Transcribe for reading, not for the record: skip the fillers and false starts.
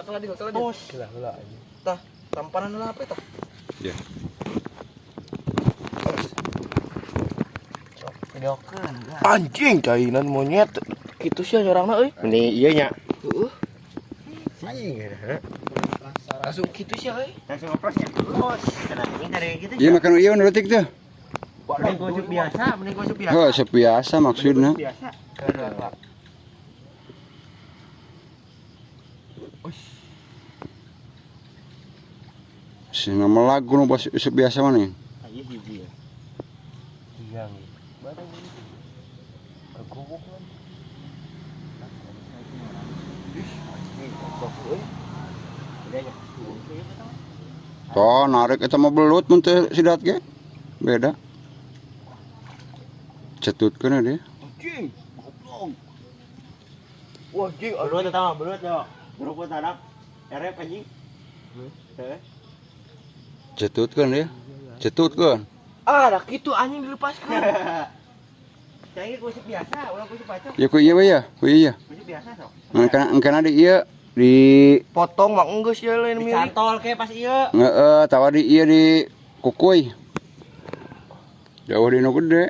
Kelak di. Bos. Gila aja. Tah, tampanan lah apa tah? Ya. Videokeun. Anjing cainan monyet. Kitu sih orangna euy. Ini iya nya. Heeh. Langsung gitu sih euy. Langsung oprosnya. Bos. Kenapa ini dari gitu? Iya makan iya nurutik tuh. Mending gosok biasa, mending gosok biasa. Oh, sebiasa maksudnya. Biasa. Si nama lagu nu sebiasa mana? Ayo hiji ya. Iya nih. Barang ini. Guguk kan. Toh narik eta mah belut mun teu sidat ge. Beda. Cetutkeun dia. Anjing, goblok. Wah, anjing, belut eta mah belut yo. Belut tadak. Erep anjing. Heeh. Cetutkeun dia. Cetutkeun. Ah, dah kitu anjing dilepaskan. Cai gosok biasa, ulah gosok bacok. Ya ku iya we ya, ku iya. Gosok biasa sok. Engkana di ieu di Potong mah enggeus ya lain milik. Dicantol ke pas ieu. tawa di ieu di kukuy. Jauh di nu gede.